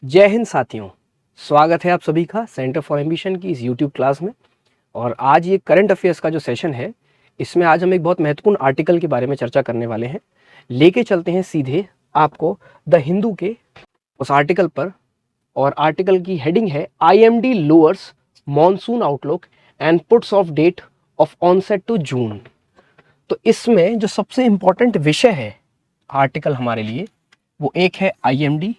जय हिंद साथियों, स्वागत है आप सभी का सेंटर फॉर एम्बिशन की इस यूट्यूब क्लास में। और आज ये करंट अफेयर्स का जो सेशन है, इसमें आज हम एक बहुत महत्वपूर्ण आर्टिकल के बारे में चर्चा करने वाले हैं। लेके चलते हैं सीधे आपको द हिंदू के उस आर्टिकल पर, और आर्टिकल की हेडिंग है IMD lowers monsoon outlook and puts off date of onset to June. तो इसमें जो सबसे इंपॉर्टेंट विषय है आर्टिकल हमारे लिए, वो एक है IMD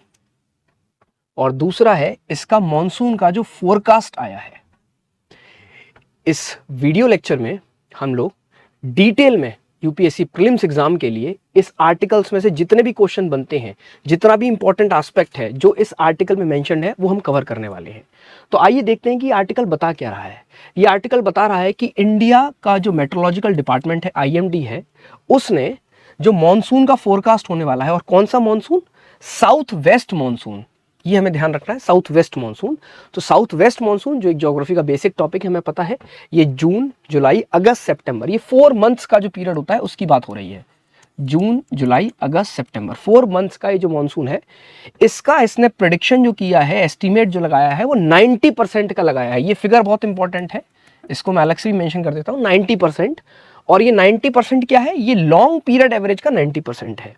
और दूसरा है इसका मॉनसून का जो फोरकास्ट आया है। इस वीडियो लेक्चर में हम लोग डिटेल में यूपीएससी प्रीलिम्स एग्जाम के लिए इस आर्टिकल्स में से जितने भी क्वेश्चन बनते हैं, जितना भी इंपॉर्टेंट एस्पेक्ट है जो इस आर्टिकल में मेंशन्ड है, वो हम कवर करने वाले हैं। तो आइए देखते हैं कि आर्टिकल बता क्या रहा है। ये आर्टिकल बता रहा है कि इंडिया का जो मेट्रोलॉजिकल डिपार्टमेंट है, IMD है, उसने जो मॉनसून का फोरकास्ट होने वाला है, और कौन सा मॉनसून, साउथ वेस्ट मॉनसून, ये हमें ध्यान रखना है, साउथ वेस्ट मॉनसून। तो साउथ वेस्ट मॉनसून जो एक ज्योग्राफी का बेसिक टॉपिक है, हमें पता है, ये जून, जुलाई, अगस्त, सितंबर, ये 4 मंथ्स का जो पीरियड होता है उसकी बात हो रही है। जून, जुलाई, अगस्त, सितंबर, 4 मंथ्स का ये जो मॉनसून है, इसका इसने प्रेडिक्शन जो किया है, एस्टीमेट जो लगाया है, वो 90% का लगाया है। ये फिगर बहुत इंपॉर्टेंट है, इसको मैं अलग से भी मेंशन कर देता हूँ, 90%। और ये 90% क्या है, ये लॉन्ग पीरियड एवरेज का 90% है।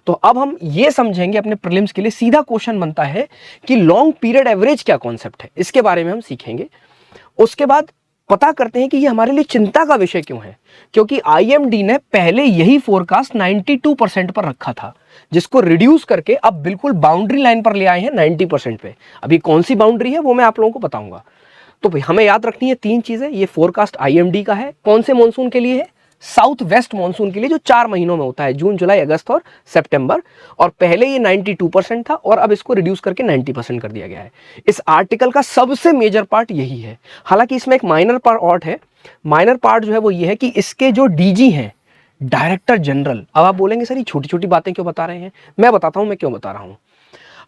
तो अब हम ये समझेंगे अपने प्रीलिम्स के लिए, सीधा क्वेश्चन बनता है कि लॉन्ग पीरियड एवरेज क्या कॉन्सेप्ट है, इसके बारे में हम सीखेंगे। उसके बाद पता करते हैं कि ये हमारे लिए चिंता का विषय क्यों है, क्योंकि IMD ने पहले यही फोरकास्ट 92% पर रखा था, जिसको रिड्यूस करके अब बिल्कुल बाउंड्री लाइन पर ले आए हैं 90% पे। अभी कौन सी बाउंड्री है वो मैं आप लोगों को बताऊंगा। तो भाई हमें याद रखनी है 3 चीजें। ये फोरकास्ट IMD का है, कौन से मॉनसून के लिए है, साउथ वेस्ट मॉनसून के लिए, जो 4 महीनों में होता है, जून, जुलाई, अगस्त और सितंबर। और पहले ये 92% था और अब इसको रिड्यूस करके 90% कर दिया गया है। इस आर्टिकल का सबसे मेजर पार्ट यही है। हालांकि इसमें एक माइनर पार्ट और है। माइनर पार्ट जो है वो ये है कि इसके जो DG हैं, डायरेक्टर जनरल, अब आप बोलेंगे सर ये छोटी छोटी बातें क्यों बता रहे हैं, मैं बताता हूं मैं क्यों बता रहा हूं।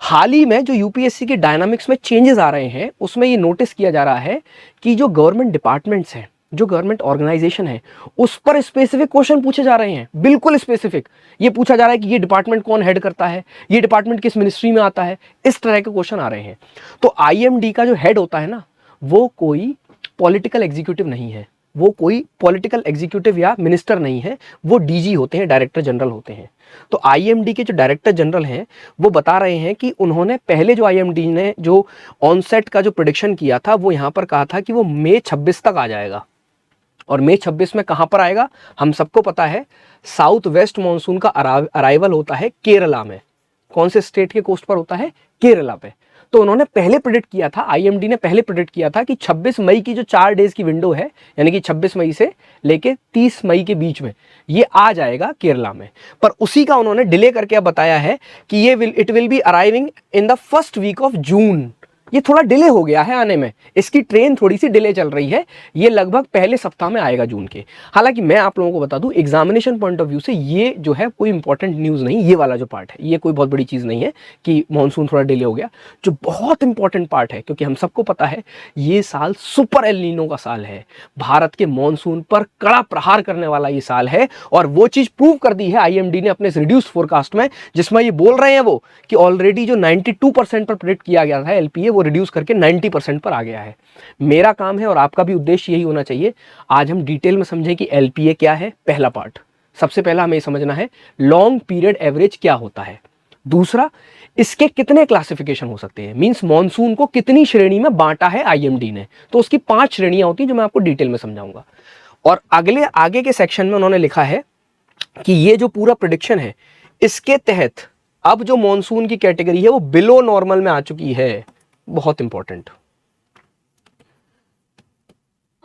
हाल ही में जो यूपीएससी के डायनामिक्स में चेंजेस आ रहे हैं, उसमें ये नोटिस किया जा रहा है कि जो गवर्नमेंट डिपार्टमेंट्स हैं, जो गवर्नमेंट ऑर्गेनाइजेशन है, उस पर स्पेसिफिक क्वेश्चन पूछे जा रहे हैं, बिल्कुल स्पेसिफिक। ये पूछा जा रहा है कि ये डिपार्टमेंट कौन हेड करता है, ये डिपार्टमेंट किस मिनिस्ट्री में आता है, इस तरह के क्वेश्चन आ रहे हैं। तो IMD का जो हेड होता है ना, वो कोई पॉलिटिकल एग्जीक्यूटिव नहीं है, वो कोई पॉलिटिकल एग्जीक्यूटिव या मिनिस्टर नहीं है, वो DG होते हैं, डायरेक्टर जनरल होते हैं। तो IMD के जो डायरेक्टर जनरल हैं, वो बता रहे हैं कि उन्होंने पहले जो IMD ने जो ऑनसेट का जो प्रेडिक्शन किया था, वो यहां पर कहा था कि वो मई 26 तक आ जाएगा। और मई 26 में कहां पर आएगा, हम सबको पता है, साउथ वेस्ट मॉनसून का अराइवल होता है केरला में। कौन से स्टेट के कोस्ट पर होता है, केरला पे। तो उन्होंने पहले प्रेडिक्ट किया था, IMD ने पहले प्रेडिक्ट किया था कि 26 मई की जो 4 डेज की विंडो है, यानी कि 26 मई से लेके 30 मई के बीच में ये आ जाएगा केरला में। पर उसी का उन्होंने डिले करके अब बताया है कि ये it will be arriving in the first week of June. ये थोड़ा डिले हो गया है आने में, इसकी ट्रेन थोड़ी सी डिले चल रही है, ये लगभग पहले सप्ताह में आएगा जून के। हालांकि मैं आप लोगों को बता दूं, एग्जामिनेशन पॉइंट ऑफ व्यू से ये जो है कोई इंपॉर्टेंट न्यूज़ नहीं, ये वाला जो पार्ट है ये कोई बहुत बड़ी चीज़ नहीं है कि मॉनसून थोड़ा डिले हो गया। जो बहुत इंपॉर्टेंट पार्ट है, क्योंकि हम सबको पता है ये साल सुपर एल नीनो का साल है, भारत के मॉनसून पर कड़ा प्रहार करने वाला ये साल है। और वो चीज़ प्रूव कर दी है IMD ने अपने रिड्यूस्ड फोरकास्ट में, जिसमें ये बोल रहे हैं वो कि ऑलरेडी जो 92% पर प्रेडिक्ट किया गया था LPA, वो रिड्यूस करके 90% पर आ गया है। मेरा काम है और आपका भी उद्देश्य यही होना चाहिए, आज हम डिटेल में समझें कि LPA क्या है। पहला पार्ट, सबसे पहला हमें समझना है लॉन्ग पीरियड एवरेज क्या होता है। दूसरा, इसके कितने क्लासिफिकेशन हो सकते हैं, मींस मॉनसून को कितनी श्रेणी में बांटा है IMD ने, तो उसकी 5 श्रेणियां होती हैं जो मैं आपको डिटेल में समझाऊंगा। और आगे के सेक्शन में उन्होंने लिखा है कि ये जो पूरा प्रेडिक्शन है, इसके तहत अब जो मॉनसून की कैटेगरी है वो बिलो नॉर्मल में आ चुकी है। बहुत इंपॉर्टेंट,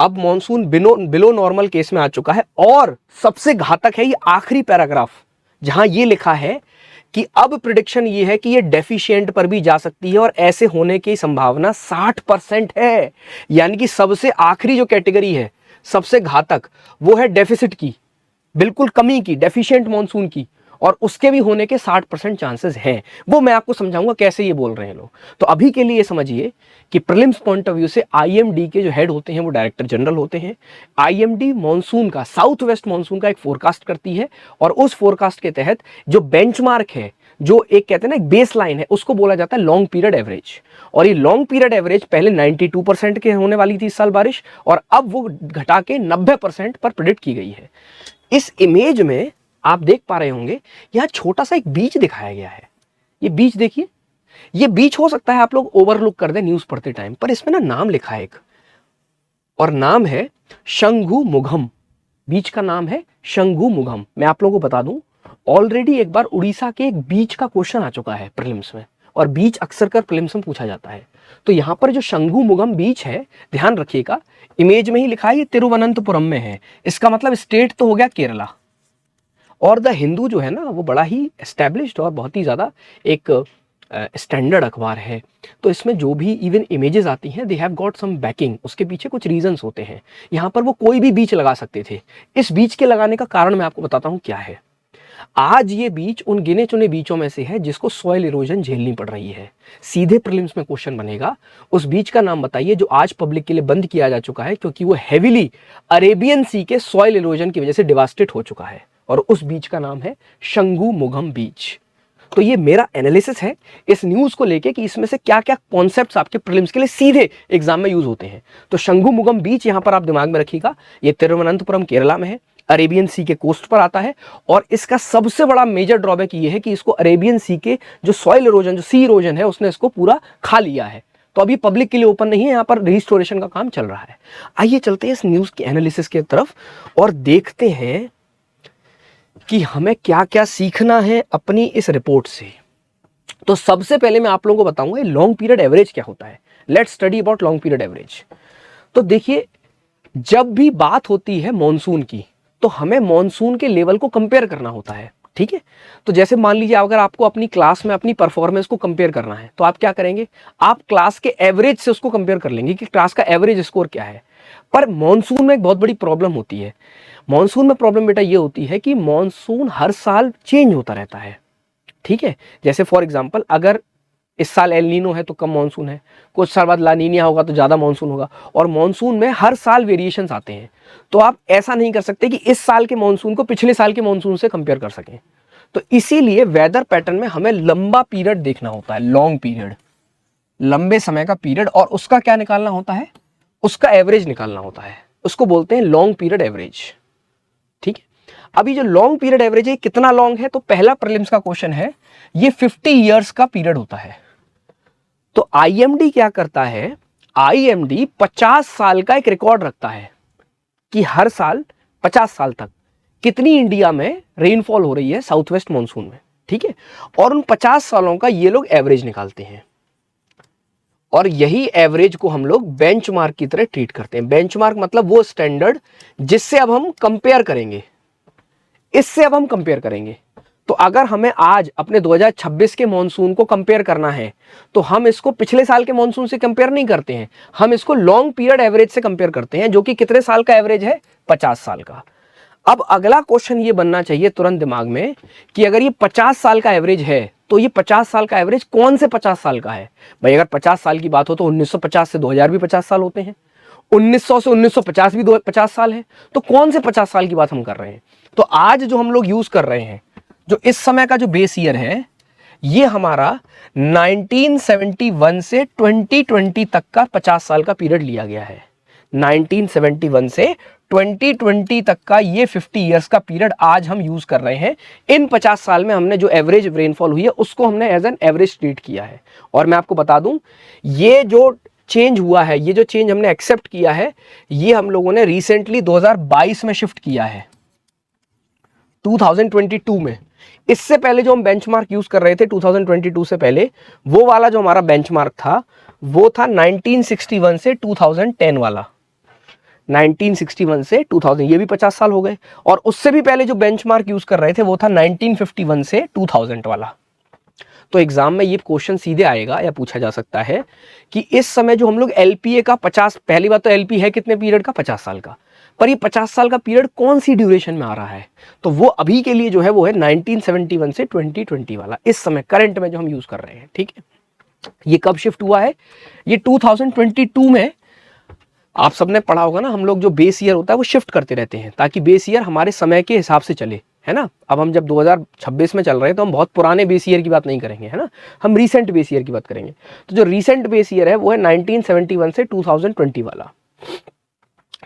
अब मॉनसून बिलो नॉर्मल केस में आ चुका है। और सबसे घातक है ये आखिरी पैराग्राफ, जहां ये लिखा है कि अब प्रिडिक्शन ये है कि ये डेफिशिएंट पर भी जा सकती है, और ऐसे होने की संभावना 60% है। यानी कि सबसे आखिरी जो कैटेगरी है, सबसे घातक, वो है डेफिसिट की, बिल्कुल कमी की, डेफिशिएंट मॉनसून की, और उसके भी होने के 60% चांसेस हैं। वो मैं आपको समझाऊंगा कैसे ये बोल रहे हैं लोग। तो अभी के लिए समझिए कि प्रीलिम्स पॉइंट ऑफ व्यू से IMD के जो हेड होते हैं वो डायरेक्टर जनरल होते हैं। IMD मॉनसून का, साउथ वेस्ट मॉनसून का एक फोरकास्ट करती है, और उस फोरकास्ट के तहत जो बेंचमार्क है, जो एक कहते हैं ना बेस लाइन है, उसको बोला जाता है लॉन्ग पीरियड एवरेज। और ये लॉन्ग पीरियड एवरेज पहले 92% के होने वाली थी इस साल बारिश, और अब वो घटा के 90% पर प्रेडिक्ट की गई है। इस इमेज में आप देख पा रहे होंगे यहां छोटा सा एक बीच दिखाया गया है। ये बीच देखिए, ये बीच हो सकता है आप लोग ओवरलुक कर दें न्यूज पढ़ते टाइम, पर इसमें ना नाम लिखा है एक, और नाम है शंगुमुगम। बीच का नाम है शंगुमुगम। मैं आप लोगों को बता दूं, ऑलरेडी एक बार उड़ीसा के एक बीच का क्वेश्चन आ चुका है प्रीलिम्स में, और बीच अक्सर कर प्रीलिम्स में पूछा जाता है। तो यहां पर जो शंगुमुगम बीच है, ध्यान रखिएगा, इमेज में ही लिखा है ये तिरुवनंतपुरम में है। इसका मतलब स्टेट तो हो गया केरला। और द हिंदू जो है ना, वो बड़ा ही एस्टेब्लिश्ड और बहुत ही ज़्यादा एक स्टैंडर्ड अखबार है। तो इसमें जो भी इवन इमेजेस आती हैं, they have got some backing, उसके पीछे कुछ रीजंस होते हैं। यहाँ पर वो कोई भी बीच लगा सकते थे। इस बीच के लगाने का कारण मैं आपको बताता हूँ क्या है। आज ये बीच उन गिने चुने बीचों में से है जिसको सॉइल इरोजन झेलनी पड़ रही है। सीधे प्रीलिम्स में क्वेश्चन बनेगा, उस बीच का नाम बताइए जो आज पब्लिक के लिए बंद किया जा चुका है, क्योंकि वो हेविली अरेबियन सी के सॉइल इरोजन की वजह से डिवास्टेट हो चुका है, और उस बीच का नाम है शंगुमुगम बीच। तो ये मेरा एनालिसिस है इस न्यूज को लेके कि इसमें से क्या क्या कॉन्सेप्ट्स आपके प्रीलिम्स के लिए सीधे एग्जाम में यूज होते हैं। तो शंगुमुगम बीच यहां पर आप दिमाग में रखिएगा, ये तिरुवनंतपुरम केरला में है, अरेबियन सी के कोस्ट पर आता है। और इसका सबसे बड़ा मेजर ड्रॉबैक ये है कि इसको अरेबियन सी के जो सॉइल इरोजन, जो सी इरोजन है, उसने इसको पूरा खा लिया है। तो अभी पब्लिक के लिए ओपन नहीं है, यहाँ पर रिस्टोरेशन का काम चल रहा है। आइए चलते हैं इस न्यूज के एनालिसिस की तरफ और देखते हैं कि हमें क्या क्या सीखना है अपनी इस रिपोर्ट से। तो सबसे पहले मैं आप लोगों को बताऊंगा लॉन्ग पीरियड एवरेज क्या होता है। Let's study about long period average. तो देखिए, जब भी बात होती है मॉनसून की, तो हमें मॉनसून के लेवल को कंपेयर करना होता है, ठीक है। तो जैसे मान लीजिए अगर आपको अपनी क्लास में अपनी परफॉर्मेंस को कंपेयर करना है, तो आप क्या करेंगे, आप क्लास के एवरेज से उसको कंपेयर कर लेंगे कि क्लास का एवरेज स्कोर क्या है। पर मॉनसून में एक बहुत बड़ी प्रॉब्लम होती है। मॉनसून में प्रॉब्लम बेटा ये होती है कि मॉनसून हर साल चेंज होता रहता है, ठीक है। जैसे फॉर एग्जांपल, अगर इस साल एल नीनो है तो कम मॉनसून है, कुछ साल बाद ला नीनिया होगा तो ज़्यादा मॉनसून होगा, और मॉनसून में हर साल वेरिएशंस आते हैं। तो आप ऐसा नहीं कर सकते कि इस साल के मॉनसून को पिछले साल के मॉनसून से कंपेयर कर सकें। तो इसीलिए वेदर पैटर्न में हमें लंबा पीरियड देखना होता है, लॉन्ग पीरियड, लंबे समय का पीरियड, और उसका क्या निकालना होता है, उसका एवरेज निकालना होता है। उसको बोलते हैं लॉन्ग पीरियड एवरेज, ठीक है। अभी जो लॉन्ग पीरियड एवरेज है कितना लॉन्ग है, तो पहला प्रीलिम्स का क्वेश्चन है, ये 50 ईयर्स का पीरियड होता है। तो आईएमडी क्या करता है, आईएमडी 50 साल का एक रिकॉर्ड रखता है कि हर साल 50 साल तक कितनी इंडिया में रेनफॉल हो रही है साउथ वेस्ट मॉनसून में, ठीक है। और उन 50 सालों का ये लोग एवरेज निकालते हैं, और यही एवरेज को हम लोग बेंचमार्क की तरह ट्रीट करते हैं। बेंचमार्क मतलब वो स्टैंडर्ड जिससे अब हम कंपेयर करेंगे, इससे अब हम कंपेयर करेंगे। तो अगर हमें आज अपने 2026 के मॉनसून को कंपेयर करना है, तो हम इसको पिछले साल के मॉनसून से कंपेयर नहीं करते हैं, हम इसको लॉन्ग पीरियड एवरेज से कंपेयर करते हैं, जो कि कितने साल का एवरेज है, 50 साल का। अब अगला क्वेश्चन ये बनना चाहिए तुरंत दिमाग में कि अगर ये 50 साल का एवरेज है, तो ये 50 साल का एवरेज कौन से 50 साल का है। भाई अगर 50 साल की बात हो तो 1950 से 2000 भी 50 साल होते हैं, 1900 से 1950 भी 50 साल है। तो कौन से 50 साल की बात हम कर रहे हैं। तो आज जो हम लोग यूज कर रहे हैं, जो इस समय का जो बेस ईयर है, ये हमारा 1971 से 2020 तक का 50 साल का पीरियड लिया गया है। 1971 से 2020 तक का ये 50 इयर्स का पीरियड आज हम यूज कर रहे हैं। इन 50 साल में हमने जो एवरेज रेनफॉल हुई है उसको हमने एज एन एवरेज ट्रीट किया है। और मैं आपको बता दूं, ये जो चेंज हुआ है, ये जो चेंज हमने एक्सेप्ट किया है, ये हम लोगों ने रिसेंटली 2022 में शिफ्ट किया है, 2022 में। इससे पहले जो हम बेंचमार्क यूज कर रहे थे 2022 से पहले, वो वाला जो हमारा बेंचमार्क था वो था 1961 से 2010 वाला। 1961 से 2000, ये भी 50 साल हो गए। और उससे भी पहले जो बेंचमार्क यूज कर रहे थे वो था 1951 से 2000 वाला। तो एग्जाम में ये क्वेश्चन सीधे आएगा या पूछा जा सकता है कि इस समय जो हम लोग एलपीए का 50, पहली बात तो एलपी है कितने पीरियड का, 50 साल का, पर ये 50 साल का पीरियड कौन सी ड्यूरेशन में आ रहा है। तो वो अभी के लिए जो है वो है 1971 से 2020 वाला, इस समय करंट में जो हम यूज कर रहे हैं, ठीक है। ये कब शिफ्ट हुआ है, ये 2022 में। आप सबने पढ़ा होगा ना, हम लोग जो बेस ईयर होता है वो शिफ्ट करते रहते हैं ताकि बेस ईयर हमारे समय के हिसाब से चले, है ना। अब हम जब 2026 में चल रहे हैं तो हम बहुत पुराने बेस ईयर की बात नहीं करेंगे, है ना, हम रीसेंट बेस ईयर की बात करेंगे। तो जो रीसेंट बेस ईयर है वो है 1971 से 2020 वाला,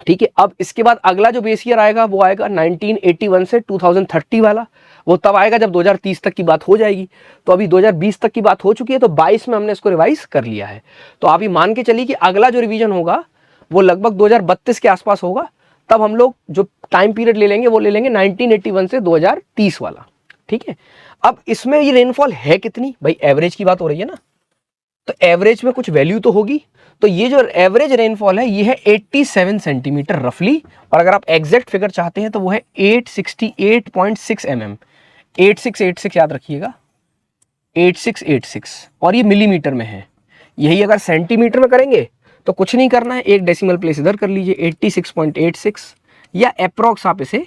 ठीक है। अब इसके बाद अगला जो बेस ईयर आएगा वो आएगा 1981 से 2030 वाला, वो तब आएगा जब 2030 तक की बात हो जाएगी। तो अभी 2020 तक की बात हो चुकी है, तो 22 में हमने इसको रिवाइज कर लिया है। तो आप ये मान के चलिए कि अगला जो रिवीजन होगा वो लगभग 2032 के आसपास होगा। तब हम लोग जो टाइम पीरियड ले लेंगे वो ले लेंगे 1981 से 2030 वाला, ठीक है। अब इसमें ये रेनफॉल है कितनी, भाई एवरेज की बात हो रही है ना, तो एवरेज में कुछ वैल्यू तो होगी। तो ये जो एवरेज रेनफॉल है ये है 87 सेंटीमीटर रफली, और अगर आप एग्जैक्ट फिगर चाहते हैं तो वो है 868.6 mm। 8686 याद रखिएगा, 8686, और ये मिलीमीटर में है। यही अगर सेंटीमीटर में करेंगे तो कुछ नहीं करना है, एक डेसिमल प्लेस इधर कर लीजिए, 86.86, या अप्रोक्स आप इसे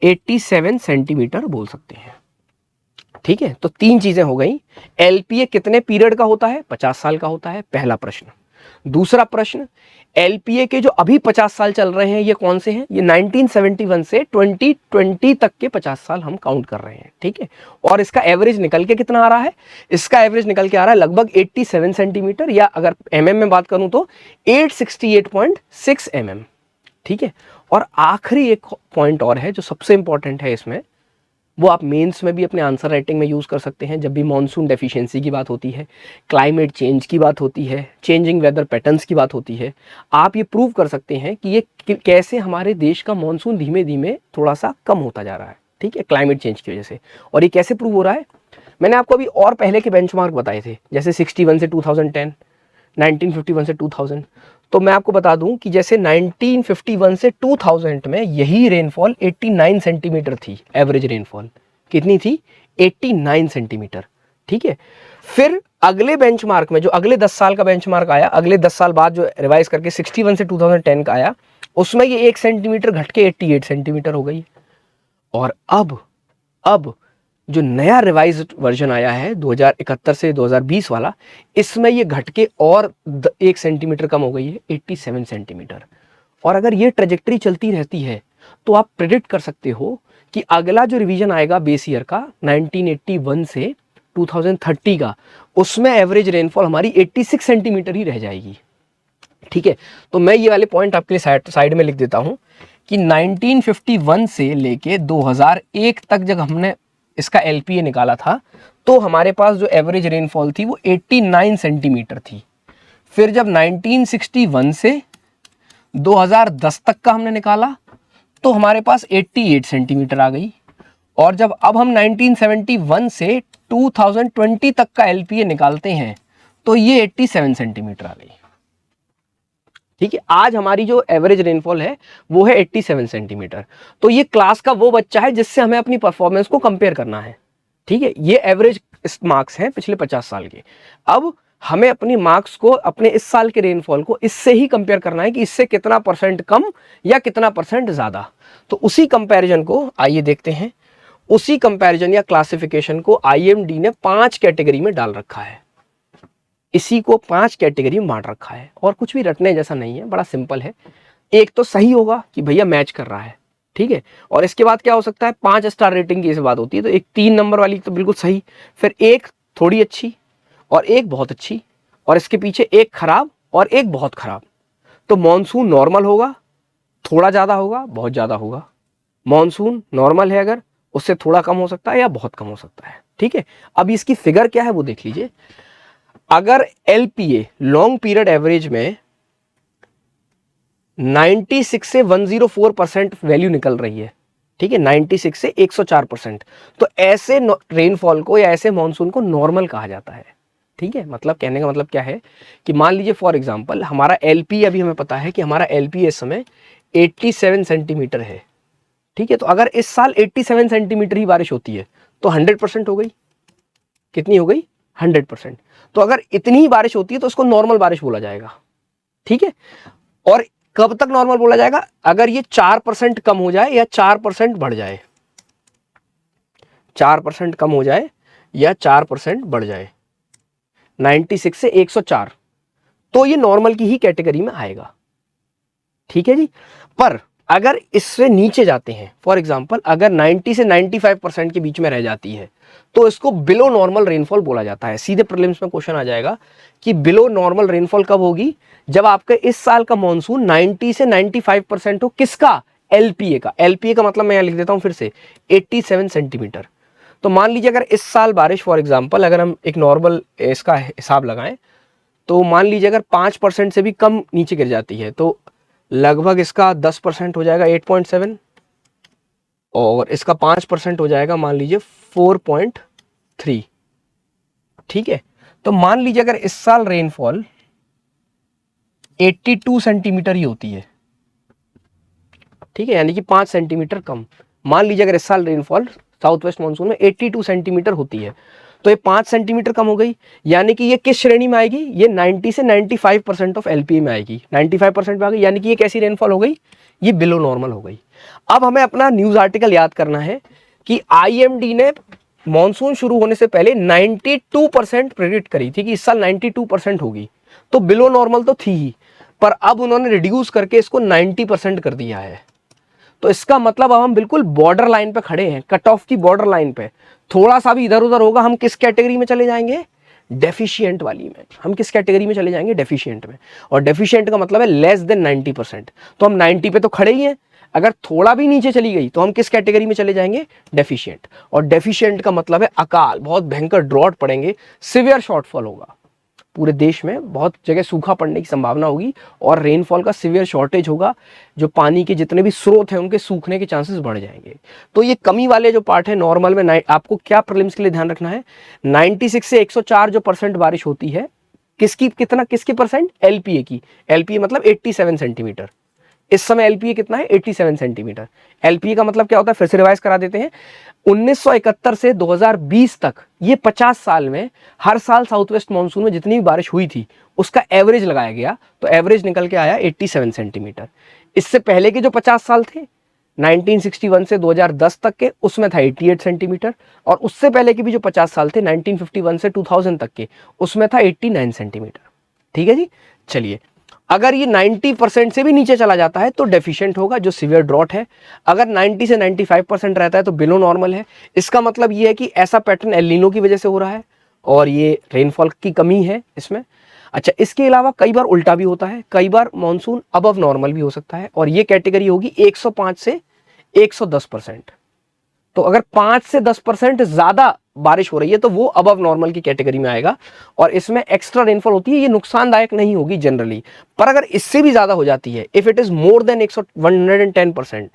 87 सेंटीमीटर बोल सकते हैं, ठीक है। तो तीन चीजें हो गई। एलपीए कितने पीरियड का होता है, 50 साल का होता है, पहला प्रश्न। दूसरा प्रश्न, एलपीए के जो अभी 50 साल चल रहे हैं ये कौन से हैं, ये 1971 से 2020 तक के 50 साल हम काउंट कर रहे हैं, ठीक है। और इसका एवरेज निकल के कितना आ रहा है, इसका एवरेज निकल के आ रहा है लगभग 87 सेंटीमीटर, या अगर एमएम में बात करूं तो 868.6 mm, ठीक है। और आखिरी एक पॉइंट और है जो सबसे इंपॉर्टेंट है इसमें, वो आप मेंस में भी अपने आंसर राइटिंग में यूज़ कर सकते हैं। जब भी मॉनसून डेफिशिएंसी की बात होती है, क्लाइमेट चेंज की बात होती है, चेंजिंग वेदर पैटर्न्स की बात होती है, आप ये प्रूव कर सकते हैं कि ये कैसे हमारे देश का मॉनसून धीमे धीमे थोड़ा सा कम होता जा रहा है, ठीक है, क्लाइमेट चेंज की वजह से। और ये कैसे प्रूव हो रहा है, मैंने आपको अभी और पहले के बेंचमार्क बताए थे, जैसे 61 से 2010, 1951 से 2000। तो मैं आपको बता दूं कि जैसे 1951 से 2000 में यही रेनफॉल 89 सेंटीमीटर थी, एवरेज रेनफॉल कितनी थी, 89 सेंटीमीटर, ठीक है। फिर अगले बेंचमार्क में जो अगले 10 साल का बेंचमार्क आया, अगले 10 साल बाद जो रिवाइज करके 61 से 2010 का आया, उसमें ये 1 सेंटीमीटर घट के 88 सेंटीमीटर हो गई। और अब जो नया रिवाइज वर्जन आया है 2071 से 2020 वाला, इसमें ये घट के और 1 सेंटीमीटर कम हो गई है, 87 सेंटीमीटर। और अगर ये ट्रेजेक्टरी चलती रहती है तो आप प्रेडिक्ट कर सकते हो कि अगला जो रिवीजन आएगा बेस ईयर का 1981 से 2030 का, उसमें एवरेज रेनफॉल हमारी 86 सेंटीमीटर ही रह जाएगी, ठीक है। तो मैं ये वाले पॉइंट आपके लिए साइड में लिख देता हूं कि 1951 से लेके 2001 तक जब हमने इसका एलपीए निकाला था तो हमारे पास जो एवरेज रेनफॉल थी वो 89 सेंटीमीटर थी। फिर जब 1961 से 2010 तक का हमने निकाला तो हमारे पास 88 सेंटीमीटर आ गई। और जब अब हम 1971 से 2020 तक का एलपीए निकालते हैं तो ये 87 सेंटीमीटर आ गई, ठीक है। आज हमारी जो एवरेज रेनफॉल है वो है 87 सेंटीमीटर। तो ये क्लास का वो बच्चा है जिससे हमें अपनी परफॉर्मेंस को कंपेयर करना है, ठीक है। ये एवरेज मार्क्स हैं पिछले 50 साल के। अब हमें अपनी मार्क्स को अपने इस साल के रेनफॉल को इससे ही कंपेयर करना है कि इससे कितना परसेंट कम या कितना परसेंट ज़्यादा। तो उसी कंपैरिजन को आइए देखते हैं। उसी कंपैरिजन या क्लासिफिकेशन को आईएमडी ने 5 कैटेगरी में डाल रखा है। इसी को 5 कैटेगरी में बांट रखा है और कुछ भी रटने जैसा नहीं है, बड़ा सिंपल है। एक तो सही होगा कि भैया मैच कर रहा है, ठीक है। और इसके बाद क्या हो सकता है, 5 स्टार रेटिंग की इस बात होती है, तो एक 3 नंबर वाली तो बिल्कुल सही, फिर एक थोड़ी अच्छी और एक बहुत अच्छी, और इसके पीछे एक खराब और एक बहुत खराब। तो मॉनसून नॉर्मल होगा, थोड़ा ज़्यादा होगा, बहुत ज़्यादा होगा। मॉनसून नॉर्मल है अगर, उससे थोड़ा कम हो सकता है या बहुत कम हो सकता है, ठीक है। अब इसकी फिगर क्या है वो देख लीजिए। अगर एलपीए लॉन्ग पीरियड एवरेज में 96 से 104% वैल्यू निकल रही है, ठीक है, 96 से 104%, तो ऐसे रेनफॉल को या ऐसे मॉनसून को नॉर्मल कहा जाता है, ठीक है। मतलब कहने का मतलब क्या है कि मान लीजिए फॉर एग्जांपल हमारा एलपीए, अभी हमें पता है कि हमारा एलपीए इस समय 87 सेंटीमीटर है, ठीक है। तो अगर इस साल 87 सेंटीमीटर ही बारिश होती है तो 100% हो गई। कितनी हो गई, 100%। तो अगर इतनी ही बारिश होती है तो उसको नॉर्मल बारिश बोला जाएगा, ठीक है। और कब तक नॉर्मल बोला जाएगा, अगर ये 4% कम हो जाए या 4% बढ़ जाए, 4% कम हो जाए या 4% बढ़ जाए, 96 से 104, तो ये नॉर्मल की ही कैटेगरी में आएगा, ठीक है जी। पर अगर इससे नीचे जाते हैं, फॉर एग्जांपल अगर 90 से 95% के बीच में रह जाती है तो इसको बिलो नॉर्मल रेनफॉल बोला जाता है। सीधे प्रीलिम्स में क्वेश्चन आ जाएगा कि बिलो नॉर्मल रेनफॉल कब होगी, जब आपका इस साल का मॉनसून 90 से 95% हो। किसका? एलपीए का। एलपीए का मतलब मैं यहां लिख देता हूं फिर से, 87 सेंटीमीटर। तो मान लीजिए अगर इस साल बारिश, फॉर एग्जांपल अगर हम एक नॉर्मल इसका हिसाब लगाएं, तो मान लीजिए अगर 5% से भी कम नीचे गिर जाती है तो लगभग इसका 10% हो जाएगा 8.7, और इसका 5% हो जाएगा मान लीजिए 4.3। ठीक है, तो मान लीजिए अगर इस साल रेनफॉल 82 सेंटीमीटर ही होती है, ठीक है, यानी कि 5 सेंटीमीटर कम। मान लीजिए अगर इस साल रेनफॉल साउथ वेस्ट मानसून में 82 सेंटीमीटर होती है तो ये 5 सेंटीमीटर कम हो गई, यानी कि ये किस श्रेणी में आएगी? ये 90 से 95% ऑफ एलपीए में आएगी। 95% में आ गई, यानी कि ये कैसी रेनफॉल हो गई? ये बिलो नॉर्मल हो गई। अब हमें अपना न्यूज आर्टिकल याद करना है कि आईएमडी ने मॉनसून शुरू होने से पहले 92% प्रेडिक्ट करी थी कि इस साल 92% होगी, तो बिलो नॉर्मल तो थी ही, पर अब उन्होंने रिड्यूस करके इसको 90% कर दिया है। तो इसका मतलब अब हम बिल्कुल बॉर्डर लाइन पे खड़े हैं, कट ऑफ की बॉर्डर लाइन पे। थोड़ा सा भी इधर उधर होगा हम किस कैटेगरी में चले जाएंगे? डेफिशिएंट वाली में। हम किस कैटेगरी में चले जाएंगे? डेफिशिएंट में। और डेफिशिएंट का मतलब है लेस देन 90%। तो हम 90 पे तो खड़े ही हैं, अगर थोड़ा भी नीचे चली गई तो हम किस कैटेगरी में चले जाएंगे? डेफिशिएंट। और डेफिशिएंट का मतलब है अकाल, बहुत भयंकर ड्रॉट पड़ेंगे, सिवियर शॉर्टफॉल होगा, पूरे देश में बहुत जगह सूखा पड़ने की संभावना होगी और रेनफॉल का सिवियर शॉर्टेज होगा। जो पानी के जितने भी स्रोत हैं उनके सूखने के चांसेस बढ़ जाएंगे। तो ये कमी वाले जो पार्ट है नॉर्मल में, आपको क्या प्रीलिम्स के लिए ध्यान रखना है, 96 से 104 जो परसेंट बारिश होती है, किसकी कितना, किसकी परसेंट? एलपीए की। एलपीए मतलब 87 सेंटीमीटर। इस समय एलपीए कितना है? 87 सेंटीमीटर। एलपीए का मतलब क्या होता है? फिर से रिवाइज करा देते हैं। 1971 से 2020 तक ये 50 साल में हर साल साउथ वेस्ट मानसून में जितनी भी बारिश हुई थी उसका एवरेज लगाया गया, तो एवरेज निकल के आया 87 सेंटीमीटर। इससे पहले के जो 50 साल थे 1961 से 2010 तक के, उसमें था 88 सेंटीमीटर, और उससे पहले के भी जो 50 साल थे 1951 से 2000 तक के, उसमें था 89 सेंटीमीटर। ठीक है जी। चलिए, अगर ये 90% से भी नीचे चला जाता है तो डेफिशिएंट होगा, जो सीवियर ड्रॉट है। अगर 90 से 95% रहता है तो बिलो नॉर्मल है। इसका मतलब ये है कि ऐसा पैटर्न एल नीनो की वजह से हो रहा है और ये रेनफॉल की कमी है इसमें। अच्छा, इसके अलावा कई बार उल्टा भी होता है, कई बार मानसून अबव नॉर्मल भी हो सकता है, और ये कैटेगरी होगी 105 से 110%। तो अगर 5 से 10% ज्यादा बारिश हो रही है तो वो अबव नॉर्मल की कैटेगरी में आएगा, और इसमें एक्स्ट्रा रेनफॉल होती है। ये नुकसानदायक नहीं होगी जनरली, पर अगर इससे भी ज्यादा हो जाती है, if it is more than 110%,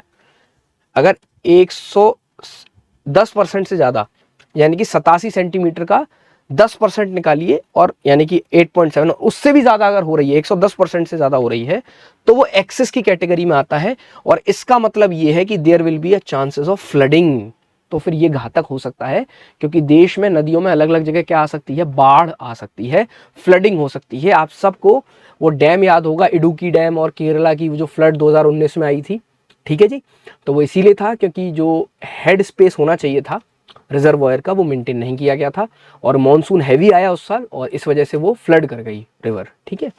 अगर 110% से ज्यादा, यानी कि 87 सेंटीमीटर का 10% निकालिए, और यानी कि 8.7, उससे भी ज्यादा अगर हो रही है, 110% से ज्यादा हो रही है, तो वो एक्सेस की कैटेगरी में आता है। और इसका मतलब ये है कि there will be a chances of flooding. तो फिर ये घातक हो सकता है, क्योंकि देश में नदियों में अलग अलग जगह क्या आ सकती है? बाढ़ आ सकती है, फ्लडिंग हो सकती है। आप सबको वो डैम याद होगा, इडुक्की डैम, और केरला की वो जो फ्लड 2019 में आई थी। ठीक है जी। तो वो इसीलिए था क्योंकि जो हेड स्पेस होना चाहिए था रिजर्वॉयर का, वो मेंटेन नहीं किया गया था, और मॉनसून हैवी आया उस साल, और इस वजह से वो फ्लड कर गई रिवर। ठीक है,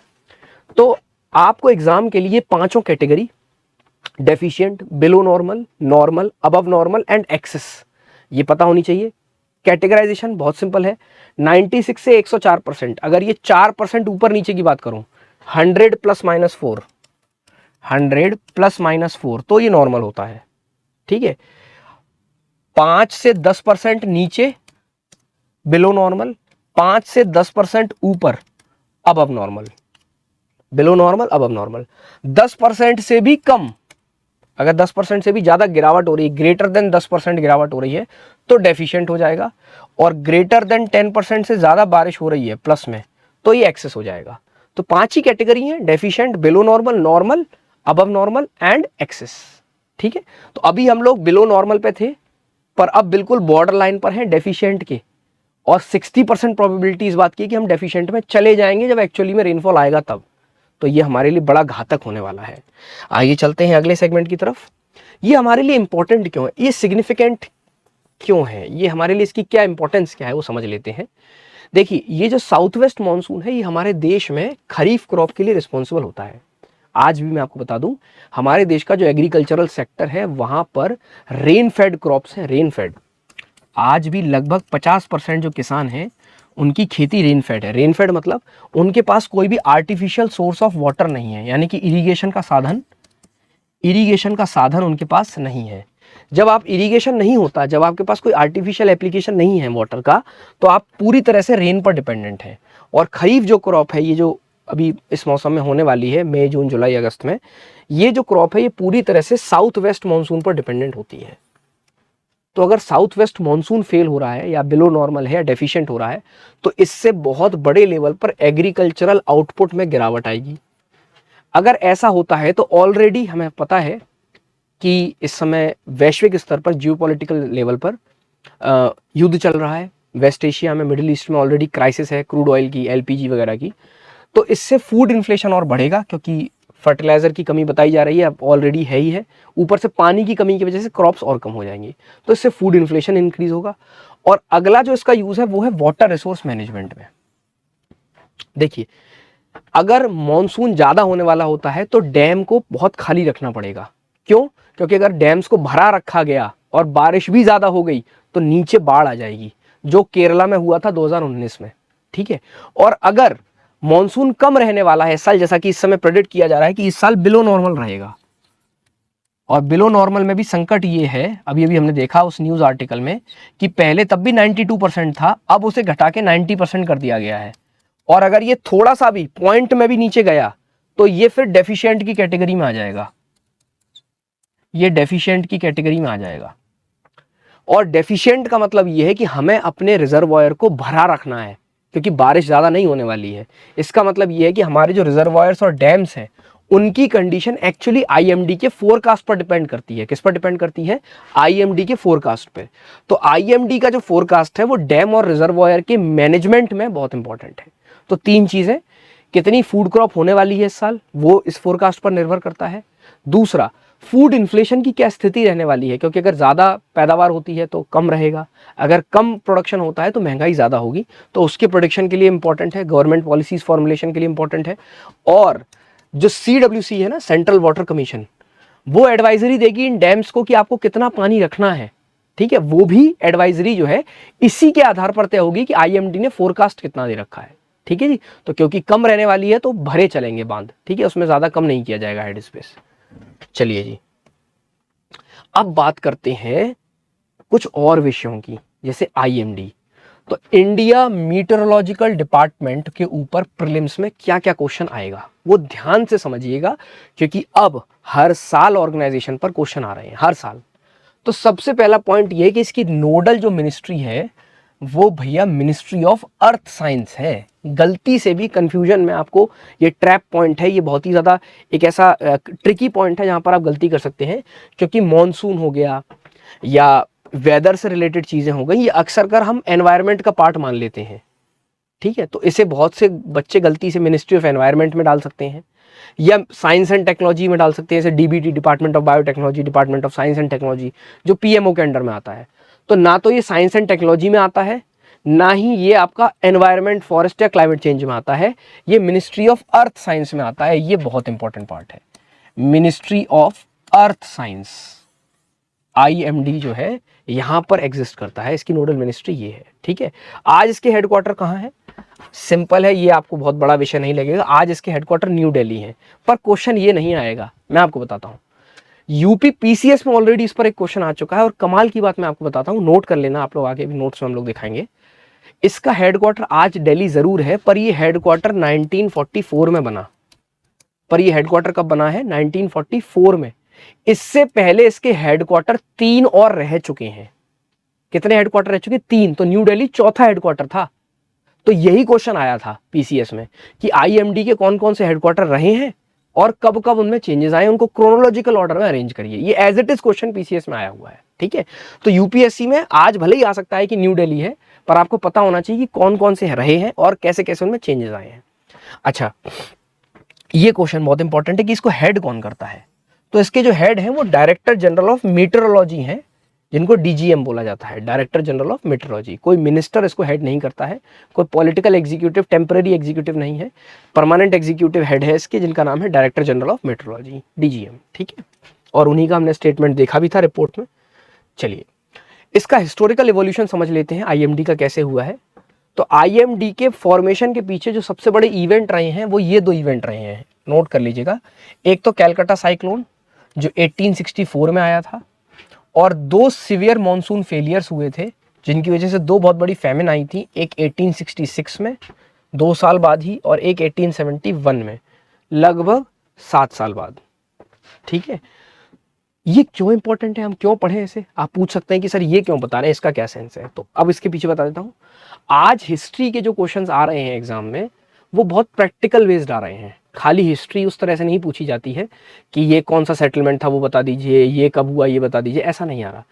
तो आपको एग्जाम के लिए पांचों category, deficient, below normal, normal, above normal and excess, ये पता होनी चाहिए। कैटेगराइजेशन बहुत सिंपल है, 96 से 104%। अगर ये 4% ऊपर नीचे की बात करूं, 100 प्लस माइनस 4, 100 प्लस माइनस 4, तो ये नॉर्मल होता है। ठीक है, 5 से 10% नीचे बिलो नॉर्मल, 5 से 10% ऊपर above normal. Below normal, above normal. 10% से भी कम, अगर 10% से भी ज्यादा गिरावट हो रही है, ग्रेटर देन 10% गिरावट हो रही है, तो डेफिशिएंट हो जाएगा। और ग्रेटर देन 10% से ज्यादा बारिश हो रही है प्लस में, तो ये एक्सेस हो जाएगा। तो 5 ही कैटेगरी है, deficient, below normal, normal, above normal and excess. ठीक है, तो अभी हम लोग बिलो नॉर्मल पे थे, पर अब बिल्कुल बॉर्डर लाइन पर हैं डेफिशिएंट के, और 60% प्रोबेबिलिटी इस बात की कि हम डेफिशिएंट में चले जाएंगे जब एक्चुअली में रेनफॉल आएगा तब। तो ये हमारे लिए बड़ा घातक होने वाला है। आइए चलते हैं अगले सेगमेंट की तरफ। ये हमारे लिए इंपॉर्टेंट क्यों है, ये सिग्निफिकेंट क्यों है, ये हमारे लिए इसकी क्या इंपॉर्टेंस क्या है, वो समझ लेते हैं। देखिए, ये जो साउथ वेस्ट मानसून है, ये हमारे देश में खरीफ क्रॉप के लिए रिस्पॉन्सिबल होता है। आज भी मैं आपको बता दूं, हमारे देश का जो एग्रीकल्चरल सेक्टर है वहां पर रेन फेड क्रॉप्स हैं, रेन फेड। आज भी लगभग 50% जो किसान हैं उनकी खेती रेन फेड है। रेन फेड मतलब उनके पास कोई भी आर्टिफिशियल सोर्स ऑफ वाटर नहीं है, यानी कि इरिगेशन का साधन उनके पास नहीं है। जब आप इरिगेशन नहीं होता, जब आपके पास कोई आर्टिफिशियल एप्लीकेशन नहीं है वाटर का, तो आप पूरी तरह से रेन पर डिपेंडेंट हैं। और खरीफ जो क्रॉप है, ये जो अभी इस मौसम में होने वाली है, मई जून जुलाई अगस्त में, ये जो क्रॉप है ये पूरी तरह से साउथ वेस्ट मानसून पर डिपेंडेंट होती है। तो अगर साउथ वेस्ट मानसून फेल हो रहा है या बिलो नॉर्मल है या डेफिशिएंट हो रहा है, तो इससे बहुत बड़े लेवल पर एग्रीकल्चरल आउटपुट में गिरावट आएगी। अगर ऐसा होता है तो ऑलरेडी हमें पता है कि इस समय वैश्विक स्तर पर जियोपॉलिटिकल लेवल पर युद्ध चल रहा है। वेस्ट एशिया में, मिडिल ईस्ट में ऑलरेडी क्राइसिस है क्रूड ऑयल की, एलपीजी वगैरह की। तो इससे फूड इन्फ्लेशन और बढ़ेगा, क्योंकि फर्टिलाइजर की कमी बताई जा रही है, अब ऑलरेडी है ही है। ऊपर से पानी की कमी की वजह से क्रॉप्स और कम हो जाएंगी, तो इससे फूड इन्फ्लेशन इंक्रीज होगा। और अगला जो इसका यूज है वो है वाटर रिसोर्स मैनेजमेंट में। देखिए, अगर मॉनसून ज्यादा होने वाला होता है तो डैम को बहुत खाली रखना पड़ेगा। क्यों? क्योंकि अगर डैम्स को भरा रखा गया और बारिश भी ज्यादा हो गई तो नीचे बाढ़ आ जाएगी, जो केरला में हुआ था 2019 में। ठीक है। और अगर मॉनसून कम रहने वाला है इस साल, जैसा कि इस समय प्रेडिक्ट किया जा रहा है कि इस साल बिलो नॉर्मल रहेगा, और बिलो नॉर्मल में भी संकट ये है, अभी अभी हमने देखा उस न्यूज आर्टिकल में कि पहले तब भी 92% था, अब उसे घटा के 90% कर दिया गया है। और अगर ये थोड़ा सा भी पॉइंट में भी नीचे गया तो ये फिर डेफिशिएंट की कैटेगरी में आ जाएगा, ये डेफिशिएंट की कैटेगरी में आ जाएगा। और डेफिशिएंट का मतलब ये है कि हमें अपने रिजर्वॉयर को भरा रखना है, क्योंकि बारिश ज़्यादा नहीं होने वाली है। इसका मतलब ये है कि हमारे जो रिजर्वॉयर्स और डैम्स हैं उनकी कंडीशन एक्चुअली आईएमडी के फोरकास्ट पर डिपेंड करती है। किस पर डिपेंड करती है? आईएमडी के फोरकास्ट पे। तो आईएमडी का जो फोरकास्ट है वो डैम और रिजर्वॉयर के मैनेजमेंट में बहुत इंपॉर्टेंट है। तो तीन चीज़ें, कितनी फूड क्रॉप होने वाली है इस साल, वो इस फोरकास्ट पर निर्भर करता है। दूसरा, फूड इन्फ्लेशन की क्या स्थिति रहने वाली है, क्योंकि अगर ज़्यादा पैदावार होती है तो कम रहेगा, अगर कम प्रोडक्शन होता है तो महंगाई ज़्यादा होगी। तो उसके प्रोडिक्शन के लिए इंपॉर्टेंट है, गवर्नमेंट पॉलिसीज फॉर्मुलेशन के लिए इंपॉर्टेंट है। और जो CWC है ना, सेंट्रल वाटर कमीशन, वो एडवाइजरी देगी इन डैम्स को कि आपको कितना पानी रखना है। ठीक है। वो भी एडवाइजरी जो है इसी के आधार पर तय होगी कि आईएमडी ने फोरकास्ट कितना दे रखा है। ठीक है जी। तो क्योंकि कम रहने वाली है तो भरे चलेंगे बांध। ठीक है, उसमें ज़्यादा कम नहीं किया जाएगा हेड स्पेस। चलिए जी, अब बात करते हैं कुछ और विषयों की, जैसे आईएमडी। तो इंडिया मीटरोलॉजिकल डिपार्टमेंट के ऊपर प्रीलिम्स में क्या क्या क्वेश्चन आएगा वो ध्यान से समझिएगा, क्योंकि अब हर साल ऑर्गेनाइजेशन पर क्वेश्चन आ रहे हैं, हर साल। तो सबसे पहला पॉइंट ये कि इसकी नोडल जो मिनिस्ट्री है वो भैया मिनिस्ट्री ऑफ अर्थ साइंस है। गलती से भी कंफ्यूजन में आपको, ये ट्रैप पॉइंट है, ये बहुत ही ज़्यादा एक ऐसा ट्रिकी पॉइंट है जहाँ पर आप गलती कर सकते हैं, क्योंकि मॉनसून हो गया या वेदर से रिलेटेड चीज़ें हो गई, ये अक्सर कर हम एनवायरनमेंट का पार्ट मान लेते हैं। ठीक है। तो इसे बहुत से बच्चे गलती से मिनिस्ट्री ऑफ एनवायरनमेंट में डाल सकते हैं या साइंस एंड टेक्नोलॉजी में डाल सकते हैं, जैसे DBT, department of biotechnology, department of science and technology, जो पीएमओ के अंडर में आता है। तो ना तो ये साइंस एंड टेक्नोलॉजी में आता है, ना ही ये आपका एनवायरनमेंट, फॉरेस्ट या क्लाइमेट चेंज में आता है, ये मिनिस्ट्री ऑफ अर्थ साइंस में आता है। ये बहुत इंपॉर्टेंट पार्ट है, ministry of earth science, IMD जो है यहां पर एग्जिस्ट करता है, इसकी नोडल मिनिस्ट्री ये है। ठीक है। आज इसके हेडक्वार्टर कहाँ है? सिंपल है, ये आपको बहुत बड़ा विषय नहीं लगेगा। आज इसके हेडक्वार्टर न्यू दिल्ली है, पर क्वेश्चन ये नहीं आएगा, मैं आपको बताता हूँ। यूपी पीसीएस में ऑलरेडी इस पर एक क्वेश्चन आ चुका है, और कमाल की बात मैं आपको बताता हूँ, नोट कर लेना आप लोग, आगे भी नोट्स में हम लोग दिखाएंगे। इसका हेडक्वार्टर आज दिल्ली जरूर है, पर ये हेडक्वार्टर 1944 में बना। पर ये हेडक्वार्टर कब बना है? 1944 में। इससे पहले इसके हेडक्वार्टर 3 और रह चुके हैं। कितने हेडक्वार्टर रह चुके? 3। तो न्यू दिल्ली चौथा हेडक्वार्टर था। तो यही क्वेश्चन आया था पीसीएस में कि आईएमडी के कौन कौन से हेडक्वार्टर रहे हैं और कब कब उनमें चेंजेस आए, उनको क्रोनोलॉजिकल ऑर्डर में अरेंज करिए। ये as it is question PCS में आया हुआ है। ठीक है। तो यूपीएससी में आज भले ही आ सकता है कि न्यू दिल्ली है, पर आपको पता होना चाहिए कि कौन कौन से रहे हैं और कैसे कैसे उनमें चेंजेस आए हैं। अच्छा, ये क्वेश्चन बहुत इंपॉर्टेंट है कि इसको हेड कौन करता है। तो इसके जो हेड हैं वो डायरेक्टर जनरल ऑफ मीटरोलॉजी हैं, जिनको डीजीएम बोला जाता है, डायरेक्टर जनरल ऑफ मेट्रोलॉजी। कोई मिनिस्टर इसको हेड नहीं करता है, कोई पॉलिटिकल एग्जीक्यूटिव, टेम्पररी एग्जीक्यूटिव नहीं है, परमानेंट एग्जीक्यूटिव हेड है इसके, जिनका नाम है director general of metrology, DGM. ठीक है, और उन्हीं का हमने स्टेटमेंट देखा भी था रिपोर्ट में। चलिए इसका हिस्टोरिकल एवोल्यूशन समझ लेते हैं, आईएमडी का कैसे हुआ है। तो आईएमडी के फॉर्मेशन के पीछे जो सबसे बड़े इवेंट रहे हैं वो ये दो इवेंट रहे हैं, नोट कर लीजिएगा। एक तो कैलकाटा साइक्लोन जो 1864 में आया था, और दो सिवियर मॉनसून फेलियर्स हुए थे जिनकी वजह से दो बहुत बड़ी फैमिन आई थी, एक 1866 में 2 साल बाद ही, और एक 1871 में लगभग 7 साल बाद। ठीक है, ये क्यों इंपॉर्टेंट है, हम क्यों पढ़ें इसे, आप पूछ सकते हैं कि सर ये क्यों बता रहे हैं, इसका क्या सेंस है। तो अब इसके पीछे बता देता हूँ। आज हिस्ट्री के जो क्वेश्चंस आ रहे हैं एग्जाम में वो बहुत प्रैक्टिकल बेस्ड आ रहे हैं। खाली हिस्ट्री उस तरह से नहीं पूछी जाती है कि ये कौन सा सेटलमेंट था वो बता दीजिए, ये कब हुआ ये बता दीजिए, ऐसा नहीं आ रहा।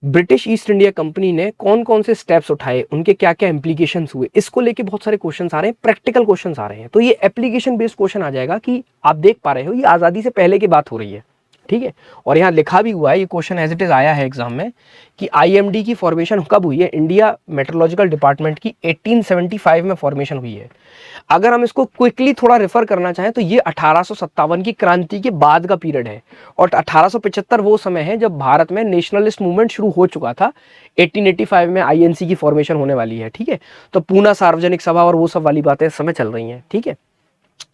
ब्रिटिश ईस्ट इंडिया कंपनी ने कौन कौन से स्टेप्स उठाए, उनके क्या क्या इंप्लीकेशंस हुए, इसको लेके बहुत सारे क्वेश्चंस आ रहे हैं, प्रैक्टिकल क्वेश्चंस आ रहे हैं। तो ये एप्लीकेशन बेस्ड क्वेश्चन आ जाएगा कि आप देख पा रहे हो ये आज़ादी से पहले की बात हो रही है। ठीक है, और यहाँ लिखा भी हुआ है, ये क्वेश्चन एज इट इज आया है एग्जाम में कि आईएमडी की फॉर्मेशन कब हुई है। इंडिया मेट्रोलॉजिकल डिपार्टमेंट की 1875 में फॉर्मेशन हुई है। अगर हम इसको क्विकली थोड़ा रेफर करना चाहें तो ये 1857 की क्रांति के बाद का पीरियड है, और 1875 वो समय है जब भारत में नेशनलिस्ट मूवमेंट शुरू हो चुका था। 1885 में आईएनसी की फॉर्मेशन होने वाली है। ठीक है, तो पूना सार्वजनिक सभा और वो सब वाली बातें इस समय चल रही हैं। ठीक है,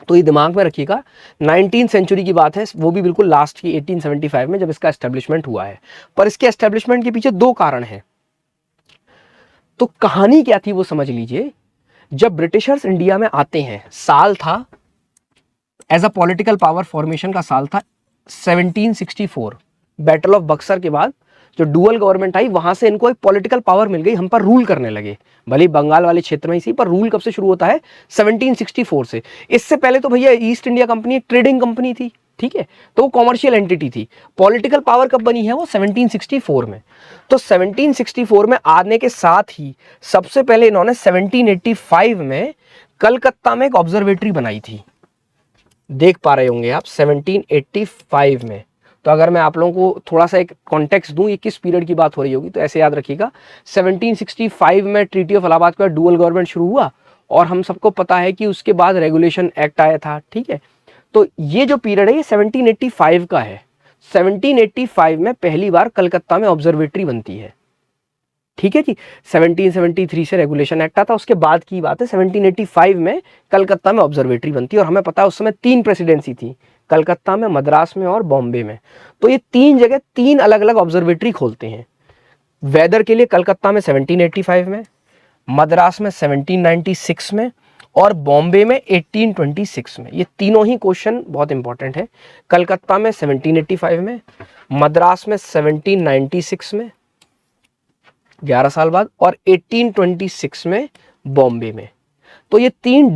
तो ये दिमाग में रखिएगा। 19th सेंचुरी की बात है, वो भी बिल्कुल लास्ट की 1875 में जब इसका एस्टेब्लिशमेंट हुआ है। पर इसके एस्टेब्लिशमेंट के पीछे दो कारण हैं। तो कहानी क्या थी वो समझ लीजिए। जब ब्रिटिशर्स इंडिया में आते हैं, साल था as a political power formation का साल था 1764। बैटल ऑफ बक्सर के बाद जो डुअल गवर्नमेंट आई, वहां से इनको एक पॉलिटिकल पावर मिल गई, हम पर रूल करने लगे। भले बंगाल वाले क्षेत्र में ही, पर रूल कब से शुरू होता है, 1764 से। इससे पहले तो भैया ईस्ट इंडिया कंपनी एक ट्रेडिंग कंपनी थी। ठीक है, तो वो कॉमर्शियल एंटिटी थी। पॉलिटिकल पावर कब बनी है, वो 1764 में। तो 1764 में आने के साथ ही सबसे पहले इन्होंने 1785 में कलकत्ता में एक ऑब्जर्वेटरी बनाई थी। देख पा रहे होंगे आप 1785 में। तो अगर मैं आप लोगों को थोड़ा सा एक कॉन्टेक्स्ट दूं, ये किस पीरियड की बात हो रही होगी, तो ऐसे याद रखिएगा। 1765 में ट्रीटी ऑफ इलाहाबाद के बाद डुअल गवर्नमेंट शुरू हुआ, और हम सबको पता है कि उसके बाद रेगुलेशन एक्ट आया था। ठीक है, तो ये जो पीरियड है ये 1785 का है। 1785 में पहली बार कलकत्ता में ऑब्जर्वेटरी बनती है। ठीक है जी, 1773 से रेगुलेशन एक्ट आता, उसके बाद की बात है। 1785 में कलकत्ता में ऑब्जर्वेटरी बनती है, और हमें पता है उस समय 3 प्रेसिडेंसी थी, कलकत्ता में, मद्रास में और बॉम्बे में। तो ये 3 जगह 3 अलग अलग ऑब्जर्वेटरी खोलते हैं। वेदर के लिए कलकत्ता में 1785 में, मद्रास में 1796 में, और बॉम्बे में 1826 में। ये तीनों ही क्वेश्चन बहुत इंपॉर्टेंट है। कलकत्ता में 1785 में, मद्रास में 1796 में 11 साल बाद, और 1826 में बॉम्बे में। तो ये 3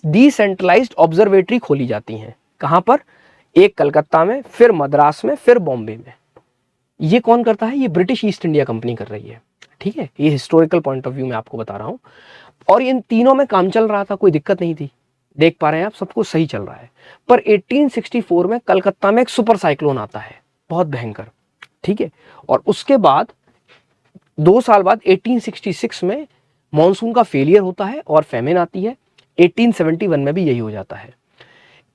डिसेंट्रलाइज्ड ऑब्जर्वेटरी खोली जाती हैं। कहां पर, एक कलकत्ता में, फिर मद्रास में, फिर बॉम्बे में। ये कौन करता है, ये ब्रिटिश ईस्ट इंडिया कंपनी कर रही है। ठीक है, ये हिस्टोरिकल पॉइंट ऑफ व्यू में आपको बता रहा हूं। और इन तीनों में काम चल रहा था, कोई दिक्कत नहीं थी। देख पा रहे हैं आप, सब कुछ सही चल रहा है। पर 1864 में कलकत्ता में एक सुपर साइक्लोन आता है, बहुत भयंकर। ठीक है, और उसके बाद 2 साल बाद 1866 में मॉनसून का फेलियर होता है और फैमिन आती है। 1871 में भी यही हो जाता है।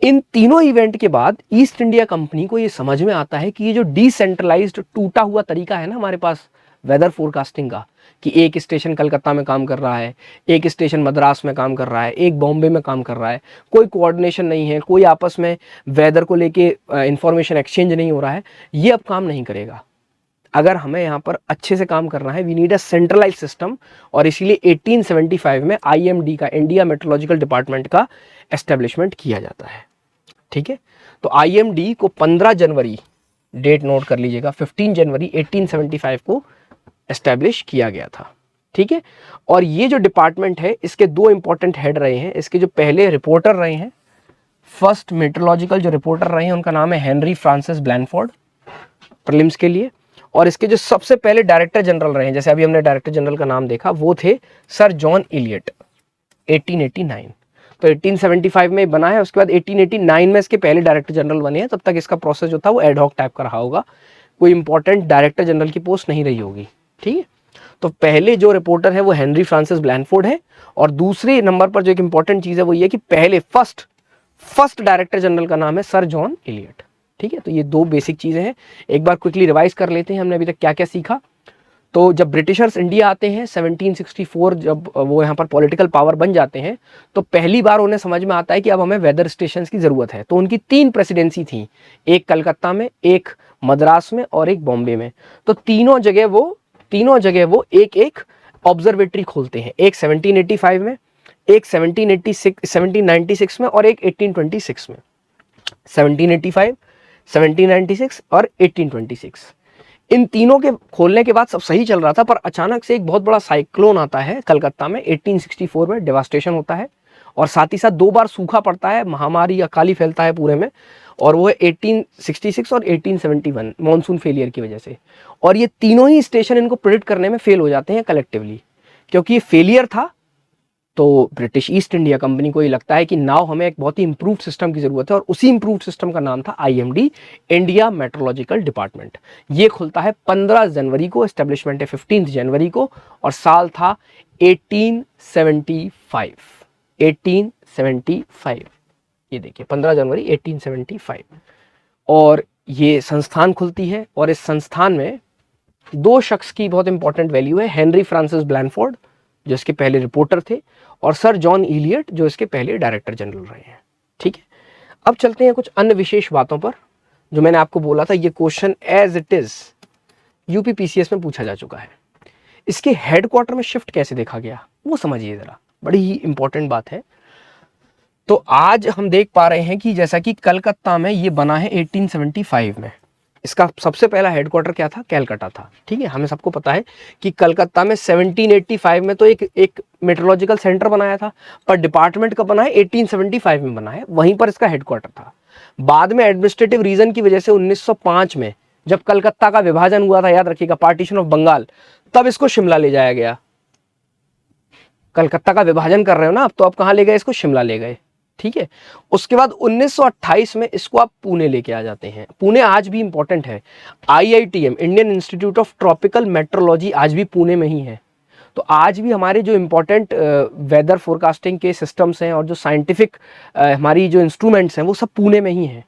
इन तीनों इवेंट के बाद ईस्ट इंडिया कंपनी को ये समझ में आता है कि ये जो डिसेंट्रलाइज्ड टूटा हुआ तरीका है ना हमारे पास वेदर फोरकास्टिंग का, कि एक स्टेशन कलकत्ता में काम कर रहा है, एक स्टेशन मद्रास में काम कर रहा है, एक बॉम्बे में काम कर रहा है, कोई कोऑर्डिनेशन नहीं है, कोई आपस में वेदर को लेके इंफॉर्मेशन एक्सचेंज नहीं हो रहा है, ये अब काम नहीं करेगा। अगर हमें यहाँ पर अच्छे से काम करना है, we need a centralise system. और इसीलिए 1875 में आईएमडी का, इंडिया मेट्रोलॉजिकल डिपार्टमेंट का एस्टेब्लिशमेंट किया जाता है। ठीक है, तो आईएमडी को 15 जनवरी, डेट नोट कर लीजिएगा, 15 जनवरी 1875 को एस्टेब्लिश किया गया था। ठीक है, और ये जो डिपार्टमेंट है इसके 2 इंपॉर्टेंट हेड रहे हैं। इसके जो पहले रिपोर्टर रहे हैं, फर्स्ट मेट्रोलॉजिकल जो रिपोर्टर रहे हैं उनका नाम है हेनरी फ्रांसिस ब्लैनफोर्ड, प्रीलिम्स के लिए। और इसके जो सबसे पहले डायरेक्टर जनरल रहे हैं, जैसे अभी हमने डायरेक्टर जनरल का नाम देखा, वो थे सर जॉन इलियट, 1889। तो 1875 में बना है, उसके बाद 1889 में इसके पहले डायरेक्टर जनरल बने हैं। तब तक इसका प्रोसेस जो था वो एडहॉक टाइप का रहा होगा, कोई इंपॉर्टेंट डायरेक्टर जनरल की पोस्ट नहीं रही होगी, ठीक है। तो पहले जो रिपोर्टर है वो हेनरी फ्रांसिस ब्लैनफोर्ड है, और दूसरे नंबर पर जो एक इंपॉर्टेंट चीज़ है वो ये कि पहले फर्स्ट डायरेक्टर जनरल का नाम है सर जॉन इलियट, ठीक है। तो ये दो बेसिक चीज़ें हैं, एक बार क्विकली रिवाइज कर लेते हैं हमने अभी तक क्या क्या सीखा। तो जब ब्रिटिशर्स इंडिया आते हैं 1764, जब वो यहाँ पर पॉलिटिकल पावर बन जाते हैं, तो पहली बार उन्हें समझ में आता है कि अब हमें वेदर स्टेशन की ज़रूरत है। तो उनकी 3 प्रेसिडेंसी थी, एक कलकत्ता में, एक मद्रास में और एक बॉम्बे में। तो तीनों जगह वो एक एक ऑब्जर्वेटरी खोलते हैं, एक 1785 में, एक 1796 में और एक 1826 में। 1785, 1796 और 1826, इन तीनों के खोलने के बाद सब सही चल रहा था, पर अचानक से एक बहुत बड़ा साइक्लोन आता है कलकत्ता में 1864 में, डेवास्टेशन होता है, और साथ ही साथ 2 बार सूखा पड़ता है, महामारी अकाली फैलता है पूरे में, और वो है 1866 और 1871 मॉनसून फेलियर की वजह से। और ये तीनों ही स्टेशन इनको प्रेडिक्ट करने में फेल हो जाते हैं कलेक्टिवली, क्योंकि ये फेलियर था। तो ब्रिटिश ईस्ट इंडिया कंपनी को ये लगता है कि नाउ हमें एक बहुत ही इंप्रूव सिस्टम की ज़रूरत है, और उसी इंप्रूव सिस्टम का नाम था IMD, इंडिया मेट्रोलॉजिकल डिपार्टमेंट। ये खुलता है 15 जनवरी को, एस्टेब्लिशमेंट है 15 जनवरी को, और साल था 1875। 1875, ये देखिए 15 जनवरी 1875। और ये संस्थान खुलती है, और इस संस्थान में 2 शख्स की बहुत इंपॉर्टेंट वैल्यू है, हेनरी फ्रांसिस ब्लैनफोर्ड जो इसके पहले रिपोर्टर थे, और सर जॉन इलियट जो इसके पहले डायरेक्टर जनरल रहे हैं, ठीक है। अब चलते हैं कुछ अन्य विशेष बातों पर। जो मैंने आपको बोला था, ये question as it is UP PCS में पूछा जा चुका है। इसके हेडक्वार्टर में शिफ्ट कैसे देखा गया वो समझिए जरा, बड़ी ही इंपॉर्टेंट बात है। तो आज हम देख पा रहे हैं कि जैसा कि कलकत्ता में ये बना है 1875 में, इसका सबसे पहला हेडक्वार्टर क्या था, कैलकाटा था, ठीक है। हमें सबको पता है कि कलकत्ता में 1785 में तो एक मेट्रोलॉजिकल सेंटर बनाया था, पर डिपार्टमेंट कब बना है, 1875 में बना है, वहीं पर इसका हेडक्वार्टर था। बाद में एडमिनिस्ट्रेटिव रीजन की वजह से 1905 में जब कलकत्ता का विभाजन हुआ था, याद रखिएगा, पार्टीशन ऑफ बंगाल, तब इसको शिमला ले जाया गया। कलकत्ता का विभाजन कर रहे हो ना आप, तो अब कहाँ ले गए इसको, शिमला ले गए, ठीक है। उसके बाद 1928 में इसको आप पुणे लेके आ जाते हैं। पुणे आज भी इंपॉर्टेंट है, IITM, Indian institute of tropical metrology, आज भी पुणे में ही है। तो आज भी हमारे जो इंपॉर्टेंट वेदर फोरकास्टिंग के सिस्टम्स हैं और जो साइंटिफिक हमारी जो इंस्ट्रूमेंट्स हैं वो सब पुणे में ही हैं।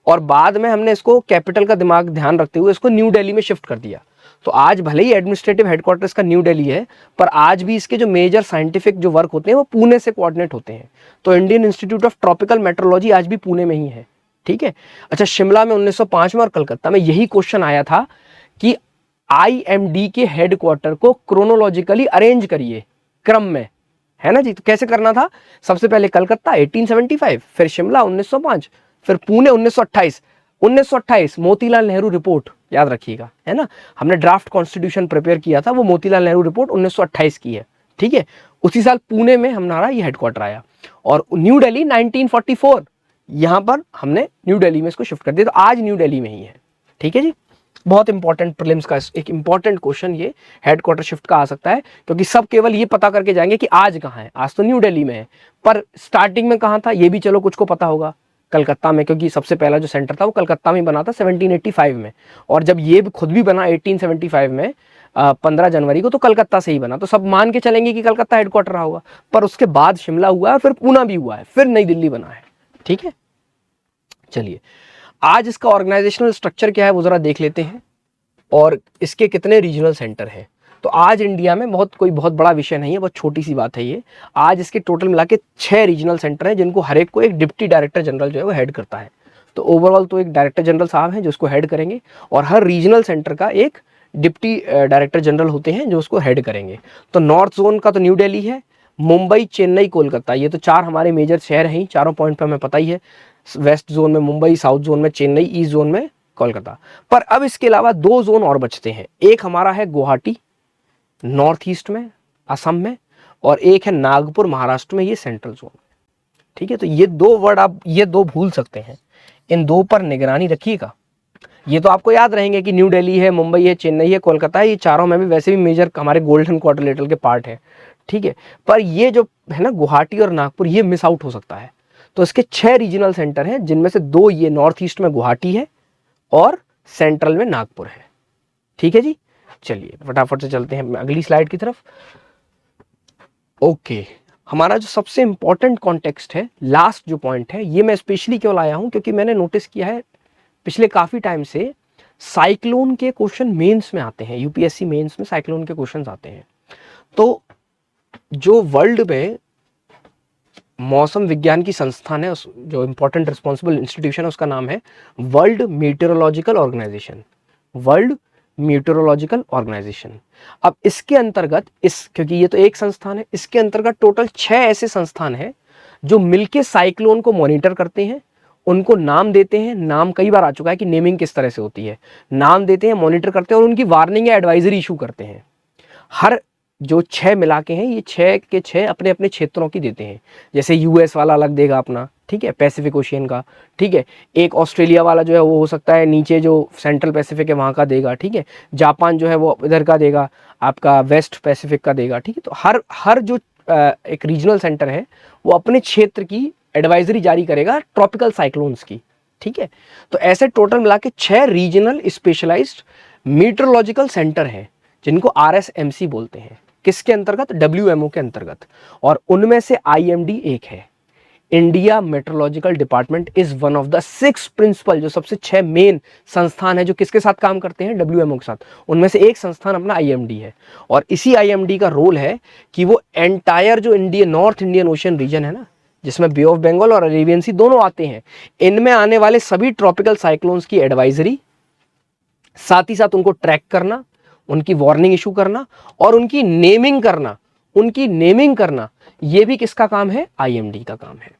और बाद में हमने इसको कैपिटल का दिमाग ध्यान रखते हुए इसको न्यू दिल्ली में शिफ्ट कर दिया। तो आज भले ही एडमिनिस्ट्रेटिव हेडक्वार्टर्स का न्यू दिल्ली है, पर आज भी इसके जो मेजर साइंटिफिक जो वर्क होते हैं वो पुणे से कोऑर्डिनेट होते हैं। तो Indian institute of tropical metrology आज भी पुणे में ही है, ठीक है। अच्छा, शिमला में 1905 में और कलकत्ता में यही क्वेश्चन आया था कि IMD के हेडक्वार्टर को क्रोनोलॉजिकली अरेंज करिए, क्रम में, है ना जी। तो कैसे करना था, सबसे पहले कलकत्ता 1875, फिर शिमला 1905, फिर पुणे 1928। 1928 मोतीलाल नेहरू रिपोर्ट, याद रखिएगा, है ना। हमने ड्राफ्ट कॉन्स्टिट्यूशन प्रिपेयर किया था, वो मोतीलाल नेहरू रिपोर्ट 1928 की है, ठीक है। उसी साल पुणे में हमारा ये हेडक्वार्टर आया, और न्यू दिल्ली 1944, यहाँ पर हमने न्यू दिल्ली में इसको शिफ्ट कर दिया। तो आज न्यू दिल्ली में ही है, ठीक है जी। बहुत इंपॉर्टेंट प्रीलिम्स का एक इंपॉर्टेंट क्वेश्चन ये हेडक्वार्टर शिफ्ट का आ सकता है, क्योंकि सब केवल ये पता करके जाएंगे कि आज कहाँ है, आज तो न्यू दिल्ली में है, पर स्टार्टिंग में कहाँ था ये भी चलो कुछ को पता होगा, कलकत्ता में, क्योंकि सबसे पहला जो सेंटर था वो कलकत्ता में बना था 1785 में, और जब ये खुद भी बना 1875 में 15 जनवरी को, तो कलकत्ता से ही बना। तो सब मान के चलेंगे कि कलकत्ता हेडक्वार्टर रहा होगा, पर उसके बाद शिमला हुआ है, फिर पूना भी हुआ है, फिर नई दिल्ली बना है, ठीक है। चलिए, आज इसका ऑर्गेनाइजेशनल स्ट्रक्चर क्या है वो जरा देख लेते हैं, और इसके कितने रीजनल सेंटर हैं। तो आज इंडिया में कोई बहुत बड़ा विषय नहीं है, बहुत छोटी सी बात है ये। आज इसके टोटल मिला के 6 रीजनल सेंटर हैं, जिनको हर एक को एक डिप्टी डायरेक्टर जनरल जो है वो हेड करता है। तो ओवरऑल तो एक डायरेक्टर जनरल साहब हैं जो उसको हेड करेंगे, और हर रीजनल सेंटर का एक डिप्टी डायरेक्टर जनरल होते हैं जो उसको हेड करेंगे। तो नॉर्थ जोन का तो न्यू दिल्ली है, मुंबई, चेन्नई, कोलकाता, ये तो 4 हमारे मेजर शहर हैं, चारों पॉइंट पर हमें पता ही है। वेस्ट जोन में मुंबई, साउथ जोन में चेन्नई, ईस्ट जोन में कोलकाता। पर अब इसके अलावा 2 जोन और बचते हैं, एक हमारा है गुवाहाटी नॉर्थ ईस्ट में, असम में, और एक है नागपुर महाराष्ट्र में, ये सेंट्रल जोन है, ठीक है। तो ये 2 वर्ड आप ये 2 भूल सकते हैं, इन 2 पर निगरानी रखिएगा। ये तो आपको याद रहेंगे कि न्यू दिल्ली है, मुंबई है, चेन्नई है, कोलकाता है, ये चारों में भी वैसे भी मेजर हमारे गोल्डन क्वाड्रिलेटरल के पार्ट है, ठीक है, पर ये जो है ना गुवाहाटी और नागपुर, ये मिस आउट हो सकता है। तो इसके 6 रीजनल सेंटर हैं, जिनमें से 2 ये नॉर्थ ईस्ट में गुवाहाटी है और सेंट्रल में नागपुर है। ठीक है जी, चलिए फटाफट से चलते हैं अगली स्लाइड की तरफ। ओके, हमारा जो सबसे इंपॉर्टेंट कॉन्टेक्स्ट है, लास्ट जो पॉइंट है, ये मैं स्पेशली क्यों लाया हूं, क्योंकि मैंने नोटिस किया है पिछले काफी टाइम से साइक्लोन के क्वेश्चन मेंस में आते हैं, यूपीएससी मेंस में साइक्लोन के क्वेश्चंस आते हैं। तो जो वर्ल्ड में मौसम विज्ञान की संस्थान है, उस जो इंपॉर्टेंट रिस्पॉन्सिबल इंस्टीट्यूशन है, उसका नाम है world meteorological organisation, world meteorological organisation. अब इसके अंतर्गत क्योंकि ये तो एक संस्थान है, इसके अंतर्गत टोटल 6 ऐसे संस्थान हैं जो मिलके साइक्लोन को मॉनिटर करते हैं, उनको नाम देते हैं। नाम कई बार आ चुका है कि नेमिंग किस तरह से होती है, नाम देते हैं, मॉनिटर करते हैं और उनकी वार्निंग या एडवाइजरी इशू करते हैं। हर जो 6 मिला के हैं, ये 6 के 6 अपने अपने क्षेत्रों की देते हैं। जैसे यूएस वाला अलग देगा अपना, ठीक है, पैसिफिक ओशियन का, ठीक है। एक ऑस्ट्रेलिया वाला जो है वो हो सकता है नीचे जो सेंट्रल पैसिफिक है वहाँ का देगा, ठीक है। जापान जो है वो इधर का देगा, आपका वेस्ट पैसिफिक का देगा, ठीक है। तो हर जो एक रीजनल सेंटर है वो अपने क्षेत्र की एडवाइजरी जारी करेगा ट्रॉपिकल साइक्लोन्स की, ठीक है। तो ऐसे टोटल मिला के 6 रीजनल स्पेशलाइज्ड मीटरोलॉजिकल सेंटर हैं, जिनको RSMC बोलते हैं। किसके अंतर्गत? WMO के अंतर्गत। और उनमें से IMD एक है, India meteorological department is one of the 6 principal, जो सबसे 6 मेन संस्थान है जो किसके साथ काम करते हैं? WMO के साथ। उनमें से एक संस्थान अपना IMD है, और इसी IMD का रोल है कि वो एंटायर जो नॉर्थ इंडियन ओशियन रीजन है ना, जिसमें बे ऑफ बंगाल और अरेबियन सी दोनों आते हैं, इनमें आने वाले सभी ट्रॉपिकल साइक्लोन्स की एडवाइजरी, साथ ही साथ उनको ट्रैक करना, उनकी वार्निंग इशू करना और उनकी नेमिंग करना, ये भी किसका काम है? IMD का काम है।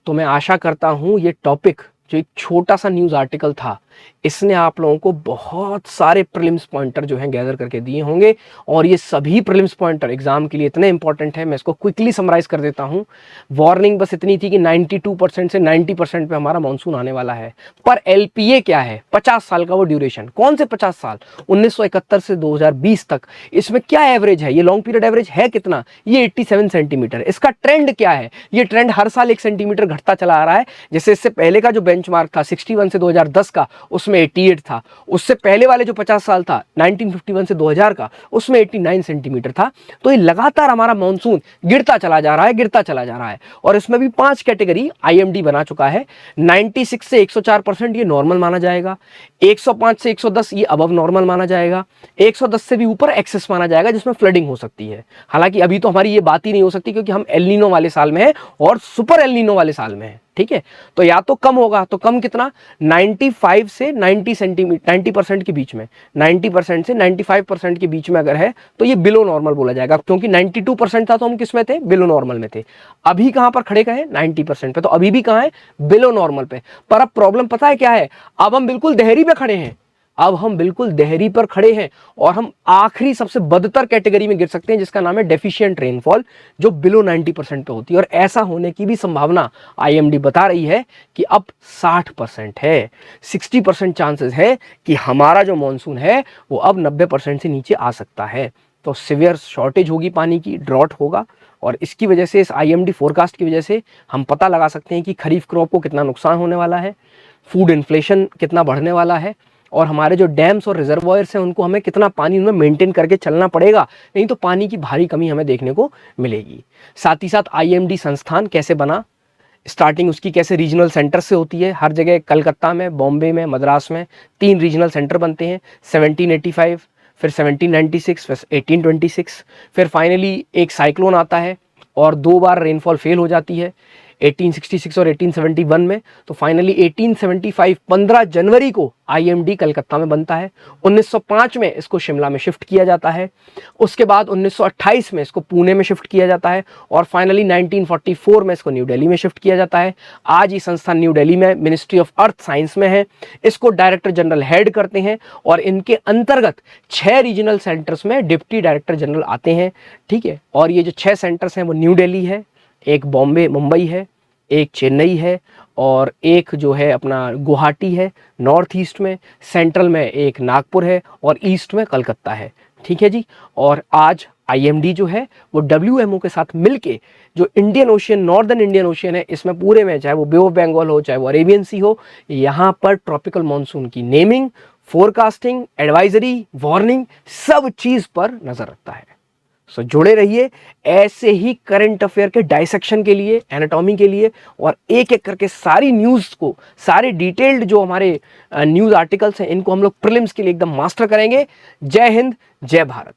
तो मैं आशा करता हूं ये टॉपिक, जो एक छोटा सा न्यूज़ आर्टिकल था, इसने आप लोगों को बहुत सारे प्रीलिम्स पॉइंटर जो हैं गैदर करके दिए होंगे। और ये सभी प्रीलिम्स पॉइंटर एग्जाम के लिए इतने इंपॉर्टेंट है, मैं इसको क्विकली समराइज कर देता हूं। वार्निंग बस इतनी थी कि 92% से 90% पे हमारा मानसून आने वाला है। पर LPA क्या है? 50 साल का वो ड्यूरेशन। कौन से 50 साल? 1971 से 2020 तक। इसमें क्या एवरेज है? ये लॉन्ग पीरियड एवरेज है कितना? ये 87 सेंटीमीटर। इसका ट्रेंड क्या है? ये ट्रेंड हर साल 1 सेंटीमीटर घटता चला आ रहा है। जैसे इससे पहले का जो बेंचमार्क था 61 से 2010 का, उसमें 88 था। उससे पहले वाले जो 50 साल था 1951 से 2000 का, उसमें 89 सेंटीमीटर था। तो ये लगातार हमारा मानसून गिरता चला जा रहा है। और इसमें भी 5 कैटेगरी IMD बना चुका है। 96 से 104% ये नॉर्मल माना जाएगा, 105 से 110 ये अबव नॉर्मल माना जाएगा, 110 से भी ऊपर एक्सेस माना जाएगा, जिसमें फ्लडिंग हो सकती है। हालांकि अभी तो हमारी ये बात ही नहीं हो सकती, क्योंकि हम एल नीनो वाले साल में है और सुपर एल नीनो वाले साल में है, ठीक है। तो या तो कम होगा, तो कम कितना? 95 से 90% के बीच में, 90% से 95% के बीच में अगर है तो ये बिलो नॉर्मल बोला जाएगा। क्योंकि 92% था तो हम किस में थे? बिलो नॉर्मल में थे। अभी कहां पर खड़े गए? 90% पे। तो अभी भी कहां है? बिलो नॉर्मल पे। पर अब प्रॉब्लम पता है क्या है? अब हम बिल्कुल देहरी पे खड़े हैं, और हम आखिरी सबसे बदतर कैटेगरी में गिर सकते हैं, जिसका नाम है डेफिशिएंट रेनफॉल, जो बिलो 90% पे होती है। और ऐसा होने की भी संभावना IMD बता रही है कि अब 60% है, 60% चांसेस है कि हमारा जो मानसून है वो अब 90% से नीचे आ सकता है। तो सिवियर शॉर्टेज होगी पानी की, ड्रॉट होगा। और इसकी वजह से, इस IMD फोरकास्ट की वजह से हम पता लगा सकते हैं कि खरीफ क्रॉप को कितना नुकसान होने वाला है, फूड इन्फ्लेशन कितना बढ़ने वाला है, और हमारे जो डैम्स और रिजर्वॉयर्स हैं उनको हमें कितना पानी उनमें मेंटेन करके चलना पड़ेगा, नहीं तो पानी की भारी कमी हमें देखने को मिलेगी। साथ ही साथ IMD संस्थान कैसे बना, स्टार्टिंग उसकी कैसे रीजनल सेंटर से होती है। हर जगह कलकत्ता में, बॉम्बे में, मद्रास में 3 रीजनल सेंटर बनते हैं। 1785, फिर 1796, फिर 1826, फिर फाइनली एक साइक्लोन आता है और 2 बार रेनफॉल फेल हो जाती है, 1866 और 1871 में। तो फाइनली 1875 15 जनवरी को IMD कलकत्ता में बनता है। 1905 में इसको शिमला में शिफ्ट किया जाता है। उसके बाद 1928 में इसको पुणे में शिफ्ट किया जाता है, और फाइनली 1944 में इसको न्यू दिल्ली में शिफ्ट किया जाता है। आज ये संस्थान न्यू दिल्ली में मिनिस्ट्री ऑफ अर्थ साइंस में है। इसको डायरेक्टर जनरल हेड करते हैं, और इनके अंतर्गत 6 रीजनल सेंटर्स में डिप्टी डायरेक्टर जनरल आते हैं, ठीक है। और ये जो 6 सेंटर्स हैं वो न्यू दिल्ली है, एक बॉम्बे मुंबई है, एक चेन्नई है, और एक जो है अपना गुवाहाटी है नॉर्थ ईस्ट में, सेंट्रल में एक नागपुर है, और ईस्ट में कलकत्ता है, ठीक है जी। और आज IMD जो है वो WMO के साथ मिलके जो Indian ocean, northern Indian ocean है, इसमें पूरे में चाहे वो बे ऑफ बंगाल हो, चाहे वो अरेबियन सी हो, यहाँ पर ट्रॉपिकल मानसून की नेमिंग, फोरकास्टिंग, एडवाइजरी, वार्निंग, सब चीज पर नजर रखता है। सो जुड़े रहिए ऐसे ही करंट अफेयर के डाइसेक्शन के लिए, एनाटॉमी के लिए, और एक एक करके सारी न्यूज़ को, सारे डिटेल्ड जो हमारे न्यूज़ आर्टिकल्स हैं, इनको हम लोग प्रीलिम्स के लिए एकदम मास्टर करेंगे। जय हिंद, जय भारत।